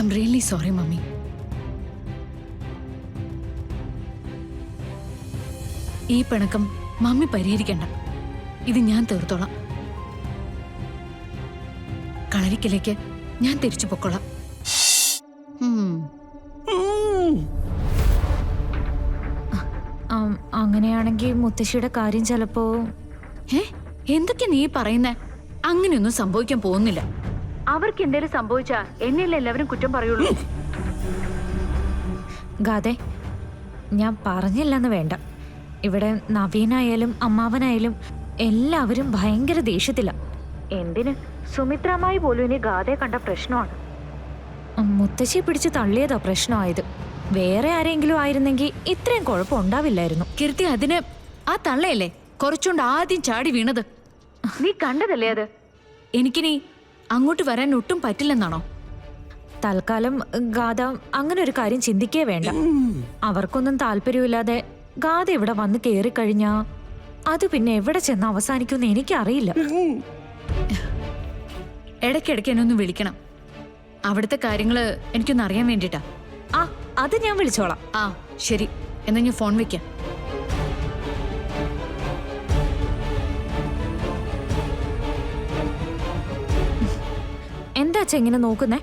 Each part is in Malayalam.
I am really sorry mummy. ഈ പിണക്കം മമ്മി പരിഹരിക്കണ്ട. ഇത് ഞാൻ തീർത്തോളാം. കളരിക്കലേക്ക് ഞാൻ തിരിച്ചു പൊക്കോളാം. അങ്ങനെയാണെങ്കിൽ മുത്തശ്ശിയുടെ കാര്യം ചിലപ്പോ... എന്തൊക്കെ നീ പറയുന്നേ? അങ്ങനെയൊന്നും സംഭവിക്കാൻ പോകുന്നില്ല. അവർക്ക് എന്തേലും സംഭവിച്ചാ എന്നെയല്ലേ എല്ലാവരും കുറ്റം പറയുള്ളൂ. ഗാദേ, ഞാൻ പറഞ്ഞില്ലെന്ന് വേണ്ട. ഇവിടെ നവീനായാലും അമ്മാവനായാലും എല്ലാവരും ഭയങ്കര ദേഷ്യത്തില. എന്തിന്? സുമിത്രമായി പോലും ഇനി ഗാദയെ കണ്ട പ്രശ്നമാണ്. മുത്തശ്ശിയെ പിടിച്ച് തള്ളിയതാ പ്രശ്നമായത്. വേറെ ആരെങ്കിലും ആയിരുന്നെങ്കിൽ ഇത്രയും കുഴപ്പം ഉണ്ടാവില്ലായിരുന്നു. കീർത്തി, അതിന് ആ തള്ളയല്ലേ കുറച്ചുകൊണ്ട് ആദ്യം ചാടി വീണത്. നീ കണ്ടതല്ലേ അത്? എനിക്കിനി അങ്ങോട്ട് വരാൻ ഒട്ടും പറ്റില്ലെന്നാണോ? തൽക്കാലം ഗാഥ അങ്ങനെ ഒരു കാര്യം ചിന്തിക്കേ വേണ്ട. അവർക്കൊന്നും താല്പര്യമില്ലാതെ ഗാഥ ഇവിടെ വന്ന് കേറിക്കഴിഞ്ഞാ അത് പിന്നെ എവിടെ ചെന്ന് അവസാനിക്കുമെന്ന് എനിക്കറിയില്ല. ഇടയ്ക്കിടയ്ക്ക് എന്നെ ഒന്ന് വിളിക്കണം. അവിടുത്തെ കാര്യങ്ങള് എനിക്കൊന്ന് അറിയാൻ വേണ്ടിട്ടാ. അത് ഞാൻ വിളിച്ചോളാം. ശരി, എന്നാ ഞാൻ ഫോൺ വെക്കാം. എന്താ ഇങ്ങനെ നോക്കുന്നേ?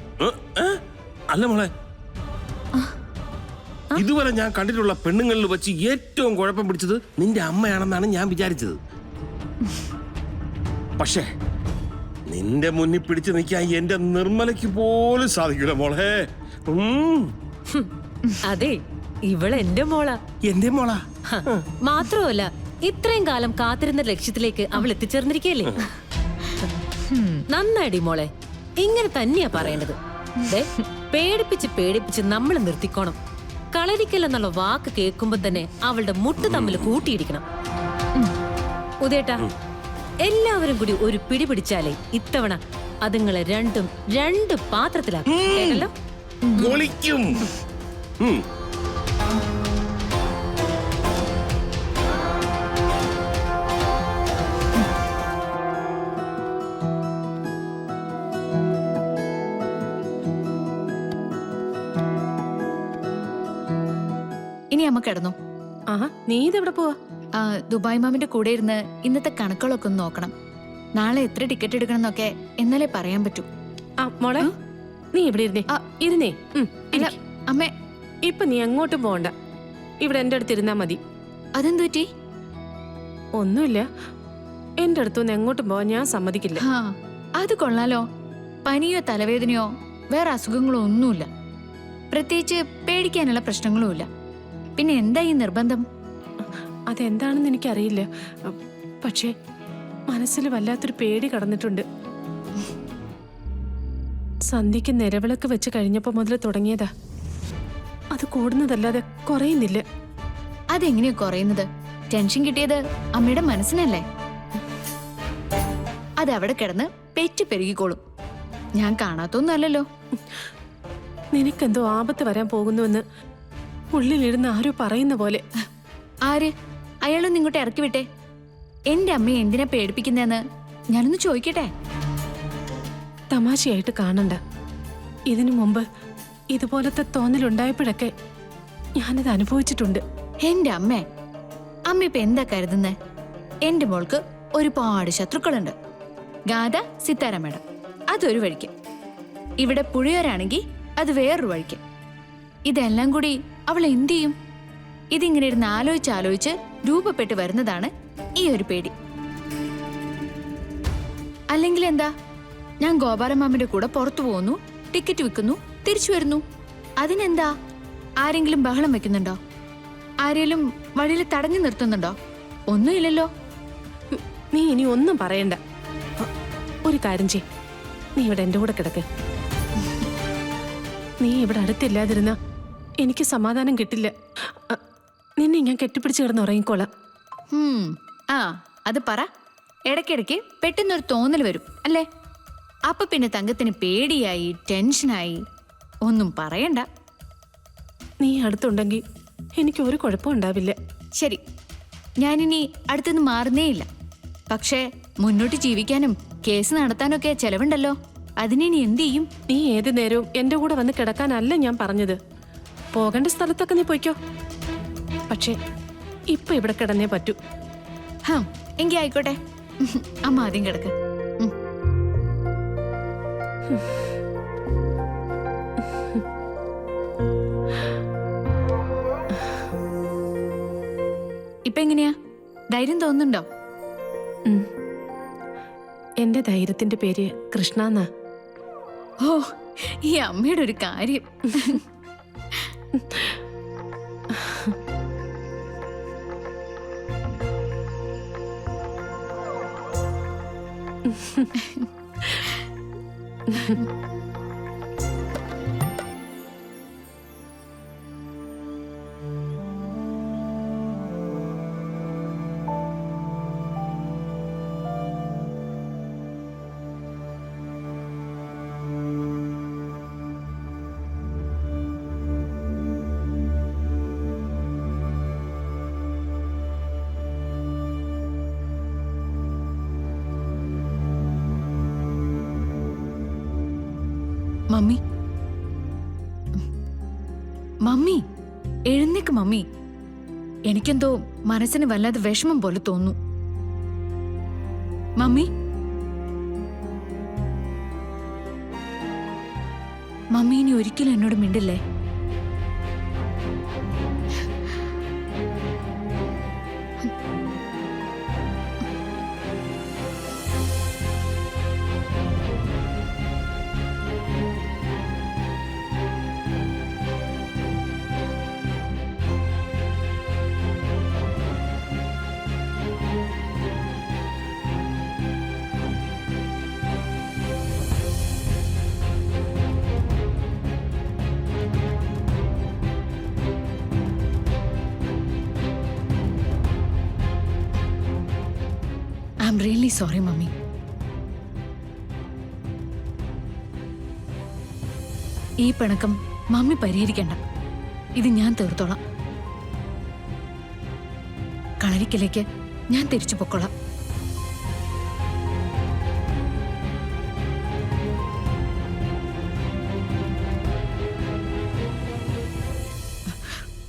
അല്ല മോളെ, ഇതുവരെ ഞാൻ കണ്ടിട്ടുള്ള പെണ്ണുങ്ങളിൽ വെച്ച് ഏറ്റവും കുഴപ്പം പിടിച്ചത് നിന്റെ അമ്മയാണെന്നാണ് ഞാൻ വിചാരിച്ചത്. പക്ഷേ നിന്റെ മുന്നിൽ പിടിച്ചു നിൽക്കാൻ എന്റെ നിർമ്മലയ്ക്ക് പോലും സാധിക്കില്ല മോളെ. അതെ, ഇവള് എന്റെ മോളാ. എന്റെ മോളാ മാത്രമല്ല, ഇത്രയും കാലം കാത്തിരുന്ന ലക്ഷ്യത്തിലേക്ക് അവൾ എത്തിച്ചേർന്നിരിക്കല്ലേ. നന്നായിടി മോളെ, ഇങ്ങനെ തന്നെയാ പറയേണ്ടത്. പേടിപ്പിച്ച് പേടിപ്പിച്ച് നമ്മൾ നിർത്തിക്കോണം. കളരിക്കല്ലെന്നുള്ള വാക്ക് കേൾക്കുമ്പോ തന്നെ അവളുടെ മുട്ട് തമ്മിൽ കൂട്ടിയിടിക്കണം. ഉദേട്ടാ, എല്ലാവരും കൂടി ഒരു പിടി പിടിച്ചാലേ ഇത്തവണ അതുങ്ങളെ രണ്ടും രണ്ട് പാത്രത്തിലാക്കും. കേട്ടല്ലോ? പൊളിക്കും. ഇനി അമ്മ കിടന്നു. നീ ഇതെവിടെ പോവാ? ദുബായ് മാമിന്റെ കൂടെ ഇരുന്ന് ഇന്നത്തെ കണക്കുകളൊക്കെ ഒന്ന് നോക്കണം. നാളെ എത്ര ടിക്കറ്റ് എടുക്കണം എന്നൊക്കെ എന്നാലേ പറയാൻ പറ്റൂ. മോളെ, നീ ഇവിടെ ഇരുന്നേ. അമ്മേ, ഇപ്പൊ നീ എങ്ങോട്ടും പോകണ്ട. ഇവിടെ എന്റെ അടുത്ത് ഇരുന്നാ മതി. അതെന്തു പറ്റി? ഒന്നുമില്ല, എന്റെ അടുത്തൊന്നും എങ്ങോട്ടും പോവാൻ ഞാൻ സമ്മതിക്കില്ല. അത് കൊള്ളാലോ. പനിയോ തലവേദനയോ വേറെ അസുഖങ്ങളോ ഒന്നുമില്ല. പ്രത്യേകിച്ച് പേടിക്കാനുള്ള പ്രശ്നങ്ങളുമില്ല. പിന്നെ എന്താ ഈ നിർബന്ധം? അതെന്താണെന്ന് എനിക്കറിയില്ല. പക്ഷേ മനസ്സിൽ വല്ലാത്തൊരു പേടി കടന്നിട്ടുണ്ട്. സന്ധ്യക്ക് നിലവിളക്ക് വെച്ച് കഴിഞ്ഞപ്പോ മുതൽ തുടങ്ങിയതാ. അത് കൂടുന്നതല്ലാതെ കുറയുന്നില്ല. അതെങ്ങനെയാ കുറയുന്നത്? ടെൻഷൻ കിട്ടിയത് അമ്മയുടെ മനസ്സിനല്ലേ? അത് അവിടെ കിടന്ന് പെറ്റ് പെരുകിക്കോളും. ഞാൻ കാണാത്തൊന്നുമല്ലല്ലോ. നിനക്കെന്തോ ആപത്ത് വരാൻ പോകുന്നുവെന്ന് ഉള്ളിലിരുന്ന് ആരോ പറയുന്ന പോലെ. ആര്? അയാളൊന്ന് ഇങ്ങോട്ട് ഇറക്കി വിട്ടേ. എന്റെ അമ്മയെ എന്തിനാ പേടിപ്പിക്കുന്നതെന്ന് ഞാനൊന്ന് ചോദിക്കട്ടെ. തമാശയായിട്ട് കാണണ്ട. ഇതിനു മുമ്പ് ഇതുപോലത്തെ തോന്നലുണ്ടായപ്പോഴൊക്കെ ഞാനത് അനുഭവിച്ചിട്ടുണ്ട്. എന്റെ അമ്മ ഇപ്പൊ എന്താ കരുതുന്നേ? എന്റെ മോൾക്ക് ഒരുപാട് ശത്രുക്കളുണ്ട്. ഗാഥ, സിത്താര മേഡം അതൊരു വഴിക്ക്, ഇവിടെ പുഴയോരാണെങ്കിൽ അത് വേറൊരു വഴിക്ക്. ഇതെല്ലാം കൂടി അവൾ എന്തു ചെയ്യും? ഇതിങ്ങനെ ഇരുന്ന് ആലോചിച്ച് രൂപപ്പെട്ട് വരുന്നതാണ് ഈ ഒരു പേടി. അല്ലെങ്കിൽ എന്താ, ഞാൻ ഗോപാലമാമിന്റെ കൂടെ പുറത്തു പോകുന്നു, ടിക്കറ്റ് വിൽക്കുന്നു, തിരിച്ചു വരുന്നു. അതിനെന്താ? ആരെങ്കിലും ബഹളം വെക്കുന്നുണ്ടോ? ആരെങ്കിലും വഴിയിൽ തടഞ്ഞു നിർത്തുന്നുണ്ടോ? ഒന്നുമില്ലല്ലോ. നീ ഇനി ഒന്നും പറയണ്ട. ഒരു കാര്യം ചെയ്, നീ ഇവിടെ എന്റെ കൂടെ കിടക്ക്. നീ ഇവിടെ അടുത്തില്ലാതിരുന്ന എനിക്ക് സമാധാനം കിട്ടില്ല. നിന്നെ ഞാൻ കെട്ടിപ്പിടിച്ച് കിടന്ന് ഉറങ്ങിക്കോളാം. അത് പറ. ഇടയ്ക്കിടയ്ക്ക് പെട്ടെന്നൊരു തോന്നൽ വരും അല്ലേ? അപ്പൊ പിന്നെ തങ്കത്തിന് പേടിയായി, ടെൻഷനായി. ഒന്നും പറയണ്ട. നീ അടുത്തുണ്ടെങ്കിൽ എനിക്ക് ഒരു കുഴപ്പം ഉണ്ടാവില്ല. ശരി, ഞാനിനി അടുത്തുനിന്ന് മാറുന്നേയില്ല. പക്ഷേ മുന്നോട്ട് ജീവിക്കാനും കേസ് നടത്താനൊക്കെ ചെലവുണ്ടല്ലോ. അതിനെ നീ എന്ത് ചെയ്യും? നീ ഏത് നേരവും എന്റെ കൂടെ വന്ന് കിടക്കാനല്ല ഞാൻ പറഞ്ഞത്. പോകേണ്ട സ്ഥലത്തൊക്കെ നീ പൊയ്ക്കോ. പക്ഷേ ഇപ്പൊ ഇവിടെ കിടന്നേ പറ്റൂ. ഹാ എങ്കി ആയിക്കോട്ടെ. അമ്മ ആദ്യം കിടക്ക്. ഇപ്പൊ എങ്ങനെയാ? ധൈര്യം തോന്നുന്നുണ്ടോ? എന്റെ ധൈര്യത്തിന്റെ പേര് കൃഷ്ണ എന്നാ. ഓ, ഈ അമ്മയുടെ ഒരു കാര്യം. മമ്മി, മമ്മി എഴുന്നേക്ക് മമ്മി. എനിക്കെന്തോ മനസ്സിന് വല്ലാതെ വിഷമം പോലെ തോന്നുന്നു. മമ്മി, മമ്മി ഇനി ഒരിക്കലും എന്നോട് മിണ്ടില്ലേ? I am really sorry mummy. ഈ പിണക്കം മമ്മി പരിഹരിക്കണ്ട. ഇത് ഞാൻ തീർത്തോളാം. കളരിക്കലേക്ക് ഞാൻ തിരിച്ചു പൊക്കോളാം.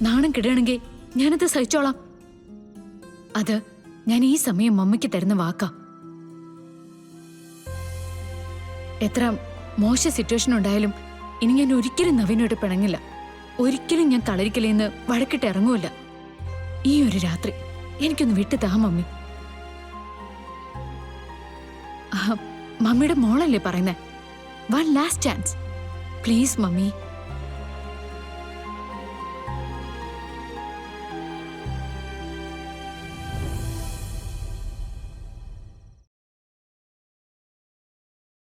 നാണം കിടുകയാണെങ്കിൽ ഞാനത് സഹിച്ചോളാം. അത് ഞാൻ ഈ സമയം മമ്മിക്ക് തരുന്ന വാക്കാ. എത്ര മോശ സിറ്റുവേഷൻ ഉണ്ടായാലും ഇനി ഞാൻ ഒരിക്കലും നവീനോട്ട് പിണങ്ങില്ല. ഒരിക്കലും ഞാൻ കളരിക്കലേന്ന് വഴക്കിട്ട് ഇറങ്ങൂല. ഈ ഒരു രാത്രി എനിക്കൊന്ന് വിട്ടു താ മമ്മി. മമ്മിയുടെ മോളല്ലേ പറയുന്നേ? One last chance please mummy.